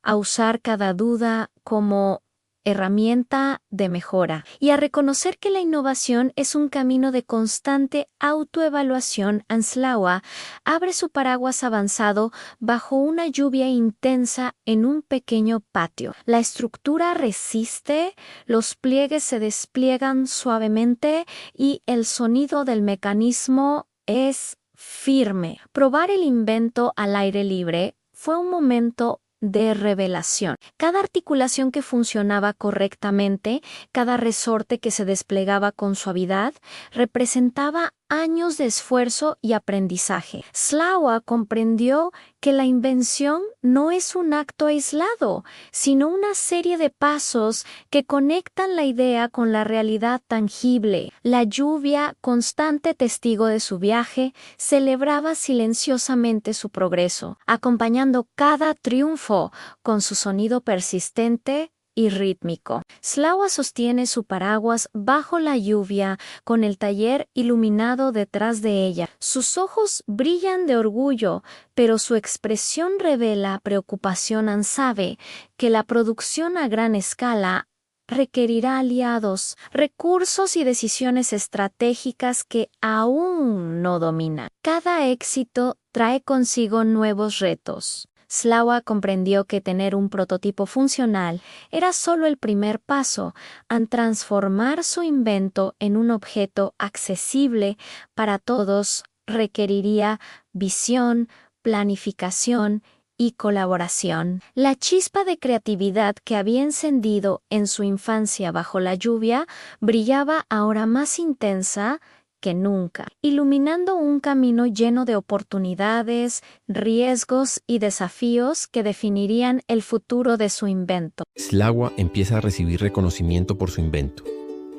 Speaker 2: a usar cada duda como herramienta de mejora y a reconocer que la innovación es un camino de constante autoevaluación. Slaughter abre su paraguas avanzado bajo una lluvia intensa en un pequeño patio. La estructura resiste, los pliegues se despliegan suavemente y el sonido del mecanismo es firme. Probar el invento al aire libre fue un momento de revelación. Cada articulación que funcionaba correctamente, cada resorte que se desplegaba con suavidad, representaba años de esfuerzo y aprendizaje. Slaughter comprendió que la invención no es un acto aislado, sino una serie de pasos que conectan la idea con la realidad tangible. La lluvia, constante testigo de su viaje, celebraba silenciosamente su progreso, acompañando cada triunfo con su sonido persistente y rítmico. Slaughter sostiene su paraguas bajo la lluvia, con el taller iluminado detrás de ella. Sus ojos brillan de orgullo, pero su expresión revela preocupación. Sabe que la producción a gran escala requerirá aliados, recursos y decisiones estratégicas que aún no domina. Cada éxito trae consigo nuevos retos. Slaughter comprendió que tener un prototipo funcional era solo el primer paso a transformar su invento en un objeto accesible para todos. Requeriría visión, planificación y colaboración. La chispa de creatividad que había encendido en su infancia bajo la lluvia brillaba ahora más intensa que nunca, iluminando un camino lleno de oportunidades, riesgos y desafíos que definirían el futuro de su invento.
Speaker 1: Slaughter empieza a recibir reconocimiento por su invento.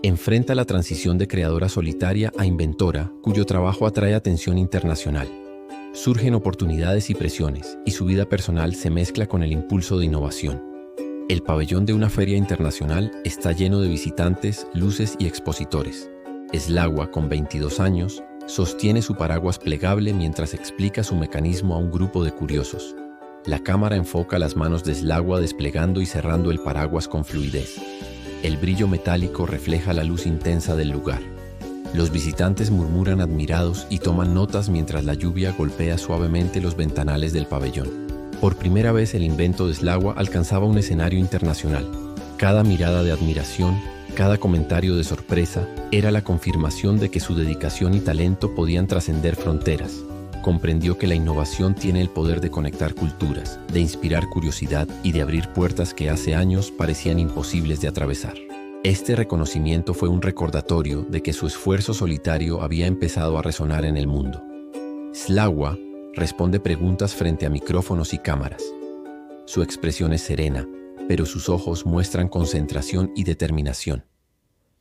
Speaker 1: Enfrenta la transición de creadora solitaria a inventora, cuyo trabajo atrae atención internacional. Surgen oportunidades y presiones, y su vida personal se mezcla con el impulso de innovación. El pabellón de una feria internacional está lleno de visitantes, luces y expositores. Slaughter, con 22 años, sostiene su paraguas plegable mientras explica su mecanismo a un grupo de curiosos. La cámara enfoca las manos de Slaughter desplegando y cerrando el paraguas con fluidez. El brillo metálico refleja la luz intensa del lugar. Los visitantes murmuran admirados y toman notas mientras la lluvia golpea suavemente los ventanales del pabellón. Por primera vez el invento de Slaughter alcanzaba un escenario internacional. Cada mirada de admiración, cada comentario de sorpresa, era la confirmación de que su dedicación y talento podían trascender fronteras. Comprendió que la innovación tiene el poder de conectar culturas, de inspirar curiosidad y de abrir puertas que hace años parecían imposibles de atravesar. Este reconocimiento fue un recordatorio de que su esfuerzo solitario había empezado a resonar en el mundo. Slaughter responde preguntas frente a micrófonos y cámaras. Su expresión es serena, pero sus ojos muestran concentración y determinación.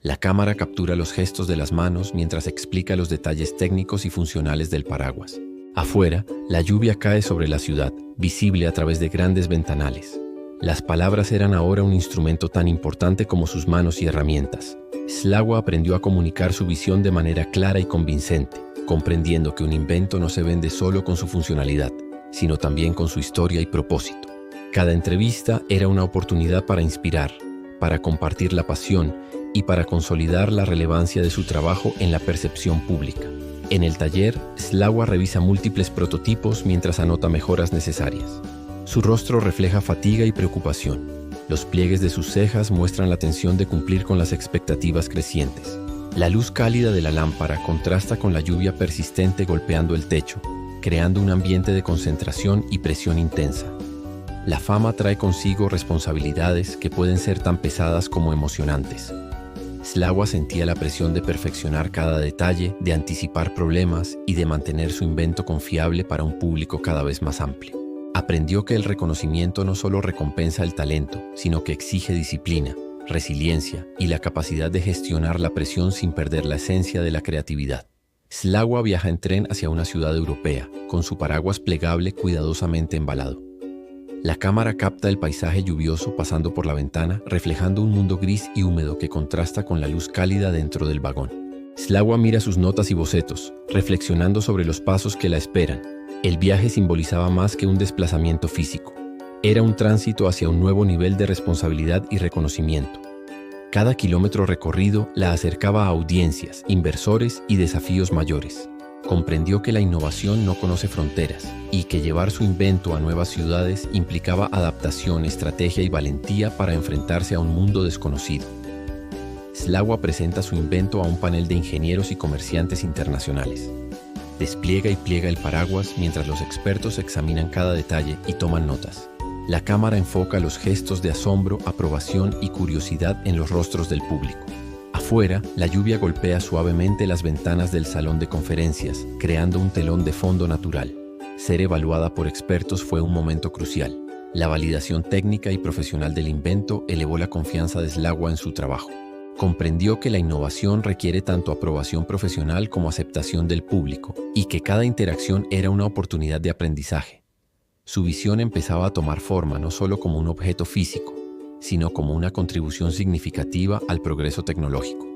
Speaker 1: La cámara captura los gestos de las manos mientras explica los detalles técnicos y funcionales del paraguas. Afuera, la lluvia cae sobre la ciudad, visible a través de grandes ventanales. Las palabras eran ahora un instrumento tan importante como sus manos y herramientas. Slagwa aprendió a comunicar su visión de manera clara y convincente, comprendiendo que un invento no se vende solo con su funcionalidad, sino también con su historia y propósito. Cada entrevista era una oportunidad para inspirar, para compartir la pasión y para consolidar la relevancia de su trabajo en la percepción pública. En el taller, Slagwa revisa múltiples prototipos mientras anota mejoras necesarias. Su rostro refleja fatiga y preocupación. Los pliegues de sus cejas muestran la tensión de cumplir con las expectativas crecientes. La luz cálida de la lámpara contrasta con la lluvia persistente golpeando el techo, creando un ambiente de concentración y presión intensa. La fama trae consigo responsabilidades que pueden ser tan pesadas como emocionantes. Slagwa sentía la presión de perfeccionar cada detalle, de anticipar problemas y de mantener su invento confiable para un público cada vez más amplio. Aprendió que el reconocimiento no solo recompensa el talento, sino que exige disciplina, resiliencia y la capacidad de gestionar la presión sin perder la esencia de la creatividad. Slagwa viaja en tren hacia una ciudad europea, con su paraguas plegable cuidadosamente embalado. La cámara capta el paisaje lluvioso pasando por la ventana, reflejando un mundo gris y húmedo que contrasta con la luz cálida dentro del vagón. Slagwa mira sus notas y bocetos, reflexionando sobre los pasos que la esperan. El viaje simbolizaba más que un desplazamiento físico. Era un tránsito hacia un nuevo nivel de responsabilidad y reconocimiento. Cada kilómetro recorrido la acercaba a audiencias, inversores y desafíos mayores. Comprendió que la innovación no conoce fronteras y que llevar su invento a nuevas ciudades implicaba adaptación, estrategia y valentía para enfrentarse a un mundo desconocido. Slagwa presenta su invento a un panel de ingenieros y comerciantes internacionales. Despliega y pliega el paraguas mientras los expertos examinan cada detalle y toman notas. La cámara enfoca los gestos de asombro, aprobación y curiosidad en los rostros del público. Afuera, la lluvia golpea suavemente las ventanas del salón de conferencias, creando un telón de fondo natural. Ser evaluada por expertos fue un momento crucial. La validación técnica y profesional del invento elevó la confianza de Slagwa en su trabajo. Comprendió que la innovación requiere tanto aprobación profesional como aceptación del público, y que cada interacción era una oportunidad de aprendizaje. Su visión empezaba a tomar forma no solo como un objeto físico, sino como una contribución significativa al progreso tecnológico.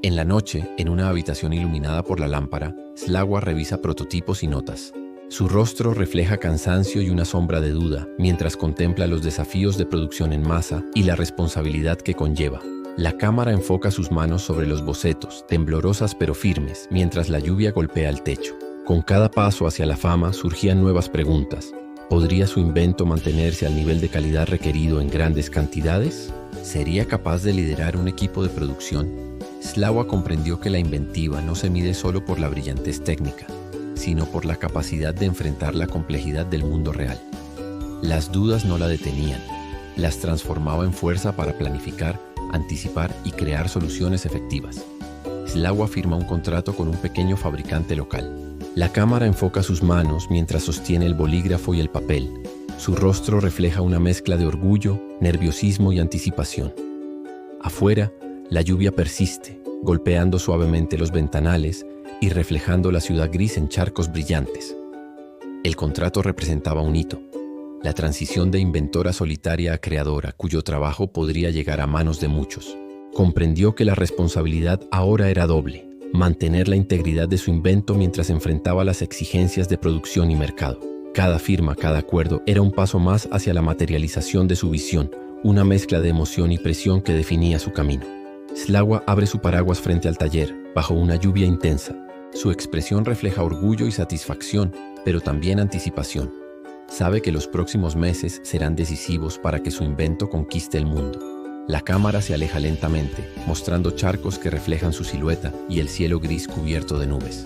Speaker 1: En la noche, en una habitación iluminada por la lámpara, Slagwa revisa prototipos y notas. Su rostro refleja cansancio y una sombra de duda, mientras contempla los desafíos de producción en masa y la responsabilidad que conlleva. La cámara enfoca sus manos sobre los bocetos, temblorosas pero firmes, mientras la lluvia golpea el techo. Con cada paso hacia la fama surgían nuevas preguntas. ¿Podría su invento mantenerse al nivel de calidad requerido en grandes cantidades? ¿Sería capaz de liderar un equipo de producción? Slagwa comprendió que la inventiva no se mide solo por la brillantez técnica, sino por la capacidad de enfrentar la complejidad del mundo real. Las dudas no la detenían, las transformaba en fuerza para planificar, anticipar y crear soluciones efectivas. Slagwa firma un contrato con un pequeño fabricante local. La cámara enfoca sus manos mientras sostiene el bolígrafo y el papel. Su rostro refleja una mezcla de orgullo, nerviosismo y anticipación. Afuera, la lluvia persiste, golpeando suavemente los ventanales y reflejando la ciudad gris en charcos brillantes. El contrato representaba un hito. La transición de inventora solitaria a creadora, cuyo trabajo podría llegar a manos de muchos. Comprendió que la responsabilidad ahora era doble: mantener la integridad de su invento mientras enfrentaba las exigencias de producción y mercado. Cada firma, cada acuerdo era un paso más hacia la materialización de su visión, una mezcla de emoción y presión que definía su camino. Slagwa abre su paraguas frente al taller, bajo una lluvia intensa. Su expresión refleja orgullo y satisfacción, pero también anticipación. Sabe que los próximos meses serán decisivos para que su invento conquiste el mundo. La cámara se aleja lentamente, mostrando charcos que reflejan su silueta y el cielo gris cubierto de nubes.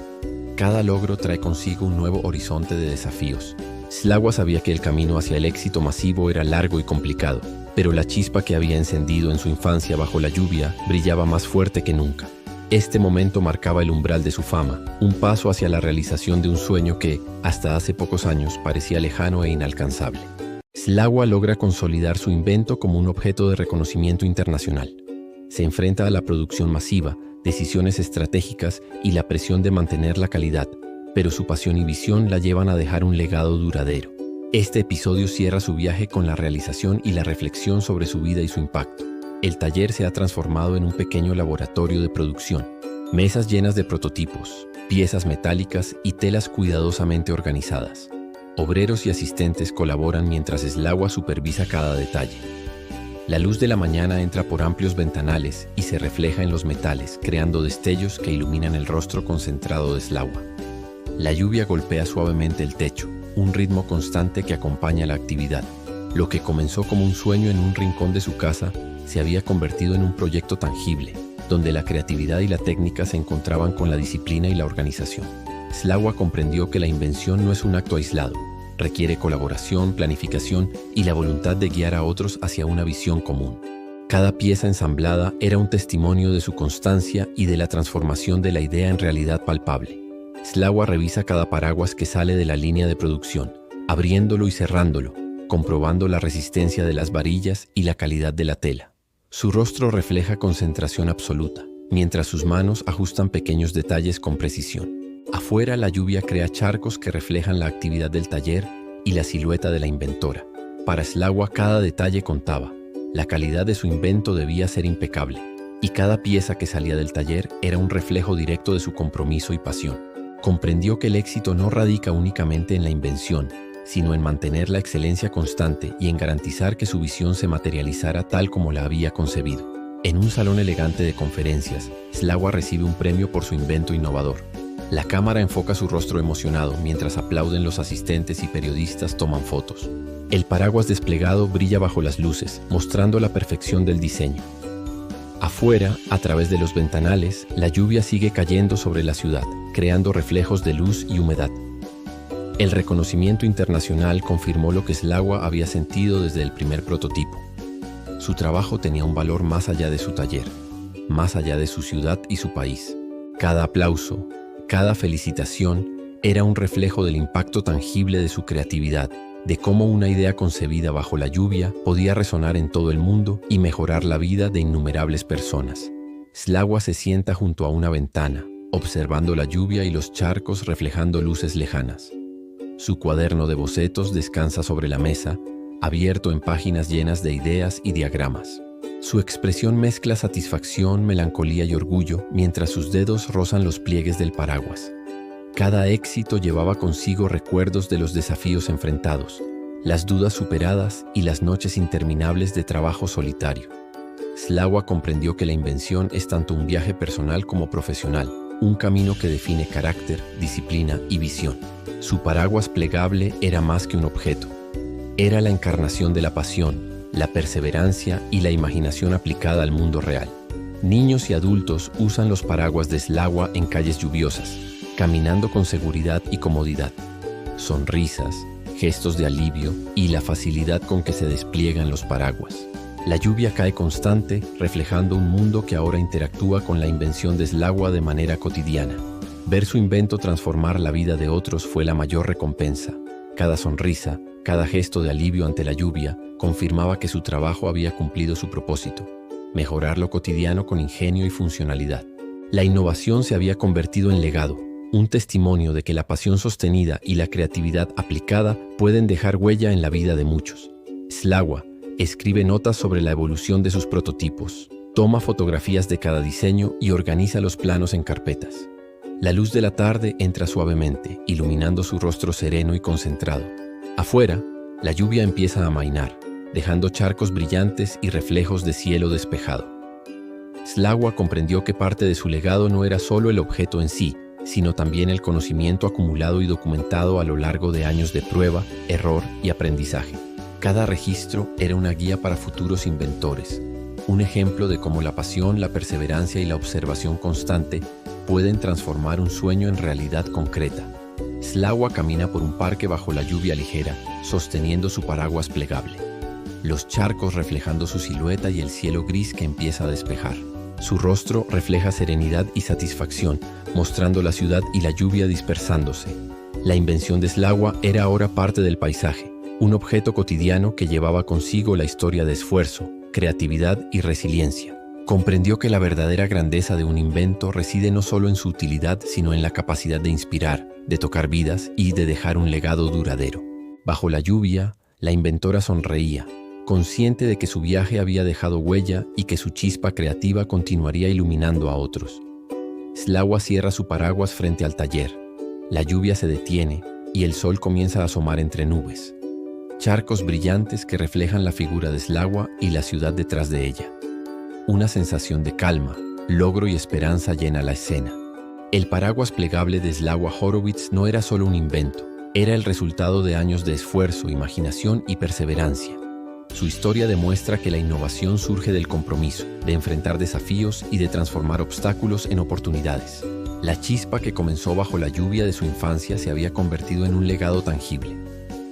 Speaker 1: Cada logro trae consigo un nuevo horizonte de desafíos. Slagwa sabía que el camino hacia el éxito masivo era largo y complicado, pero la chispa que había encendido en su infancia bajo la lluvia brillaba más fuerte que nunca. Este momento marcaba el umbral de su fama, un paso hacia la realización de un sueño que, hasta hace pocos años, parecía lejano e inalcanzable. Slagwa logra consolidar su invento como un objeto de reconocimiento internacional. Se enfrenta a la producción masiva, decisiones estratégicas y la presión de mantener la calidad, pero su pasión y visión la llevan a dejar un legado duradero. Este episodio cierra su viaje con la realización y la reflexión sobre su vida y su impacto. El taller se ha transformado en un pequeño laboratorio de producción. Mesas llenas de prototipos, piezas metálicas y telas cuidadosamente organizadas. Obreros y asistentes colaboran mientras Slagwa supervisa cada detalle. La luz de la mañana entra por amplios ventanales y se refleja en los metales, creando destellos que iluminan el rostro concentrado de Slagwa. La lluvia golpea suavemente el techo, un ritmo constante que acompaña la actividad. Lo que comenzó como un sueño en un rincón de su casa se había convertido en un proyecto tangible, donde la creatividad y la técnica se encontraban con la disciplina y la organización. Slagwa comprendió que la invención no es un acto aislado. Requiere colaboración, planificación y la voluntad de guiar a otros hacia una visión común. Cada pieza ensamblada era un testimonio de su constancia y de la transformación de la idea en realidad palpable. Slagwa revisa cada paraguas que sale de la línea de producción, abriéndolo y cerrándolo, comprobando la resistencia de las varillas y la calidad de la tela. Su rostro refleja concentración absoluta, mientras sus manos ajustan pequeños detalles con precisión. Afuera, la lluvia crea charcos que reflejan la actividad del taller y la silueta de la inventora. Para Slagwa, cada detalle contaba. La calidad de su invento debía ser impecable, y cada pieza que salía del taller era un reflejo directo de su compromiso y pasión. Comprendió que el éxito no radica únicamente en la invención, sino en mantener la excelencia constante y en garantizar que su visión se materializara tal como la había concebido. En un salón elegante de conferencias, Slagwa recibe un premio por su invento innovador. La cámara enfoca su rostro emocionado mientras aplauden los asistentes y periodistas toman fotos. El paraguas desplegado brilla bajo las luces, mostrando la perfección del diseño. Afuera, a través de los ventanales, la lluvia sigue cayendo sobre la ciudad, creando reflejos de luz y humedad. El reconocimiento internacional confirmó lo que Slagwa había sentido desde el primer prototipo. Su trabajo tenía un valor más allá de su taller, más allá de su ciudad y su país. Cada aplauso, cada felicitación era un reflejo del impacto tangible de su creatividad, de cómo una idea concebida bajo la lluvia podía resonar en todo el mundo y mejorar la vida de innumerables personas. Slagwa se sienta junto a una ventana, observando la lluvia y los charcos reflejando luces lejanas. Su cuaderno de bocetos descansa sobre la mesa, abierto en páginas llenas de ideas y diagramas. Su expresión mezcla satisfacción, melancolía y orgullo mientras sus dedos rozan los pliegues del paraguas. Cada éxito llevaba consigo recuerdos de los desafíos enfrentados, las dudas superadas y las noches interminables de trabajo solitario. Slagwa comprendió que la invención es tanto un viaje personal como profesional, un camino que define carácter, disciplina y visión. Su paraguas plegable era más que un objeto. Era la encarnación de la pasión, la perseverancia y la imaginación aplicada al mundo real. Niños y adultos usan los paraguas de Slagwa en calles lluviosas, caminando con seguridad y comodidad. Sonrisas, gestos de alivio y la facilidad con que se despliegan los paraguas. La lluvia cae constante, reflejando un mundo que ahora interactúa con la invención de Slagwa de manera cotidiana. Ver su invento transformar la vida de otros fue la mayor recompensa. Cada sonrisa, cada gesto de alivio ante la lluvia, confirmaba que su trabajo había cumplido su propósito: mejorar lo cotidiano con ingenio y funcionalidad. La innovación se había convertido en legado, un testimonio de que la pasión sostenida y la creatividad aplicada pueden dejar huella en la vida de muchos. Slagwa escribe notas sobre la evolución de sus prototipos, toma fotografías de cada diseño y organiza los planos en carpetas. La luz de la tarde entra suavemente, iluminando su rostro sereno y concentrado. Afuera, la lluvia empieza a amainar, dejando charcos brillantes y reflejos de cielo despejado. Slagwa comprendió que parte de su legado no era solo el objeto en sí, sino también el conocimiento acumulado y documentado a lo largo de años de prueba, error y aprendizaje. Cada registro era una guía para futuros inventores, un ejemplo de cómo la pasión, la perseverancia y la observación constante pueden transformar un sueño en realidad concreta. Slagwa camina por un parque bajo la lluvia ligera, sosteniendo su paraguas plegable. Los charcos reflejando su silueta y el cielo gris que empieza a despejar. Su rostro refleja serenidad y satisfacción, mostrando la ciudad y la lluvia dispersándose. La invención de Slagwa era ahora parte del paisaje, un objeto cotidiano que llevaba consigo la historia de esfuerzo, creatividad y resiliencia. Comprendió que la verdadera grandeza de un invento reside no solo en su utilidad, sino en la capacidad de inspirar, de tocar vidas y de dejar un legado duradero. Bajo la lluvia, la inventora sonreía, consciente de que su viaje había dejado huella y que su chispa creativa continuaría iluminando a otros. Slagwa cierra su paraguas frente al taller. La lluvia se detiene y el sol comienza a asomar entre nubes. Charcos brillantes que reflejan la figura de Slagwa y la ciudad detrás de ella. Una sensación de calma, logro y esperanza llena la escena. El paraguas plegable de Slagwa Horowitz no era solo un invento, era el resultado de años de esfuerzo, imaginación y perseverancia. Su historia demuestra que la innovación surge del compromiso, de enfrentar desafíos y de transformar obstáculos en oportunidades. La chispa que comenzó bajo la lluvia de su infancia se había convertido en un legado tangible,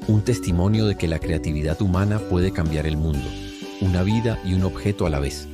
Speaker 1: un testimonio de que la creatividad humana puede cambiar el mundo, una vida y un objeto a la vez.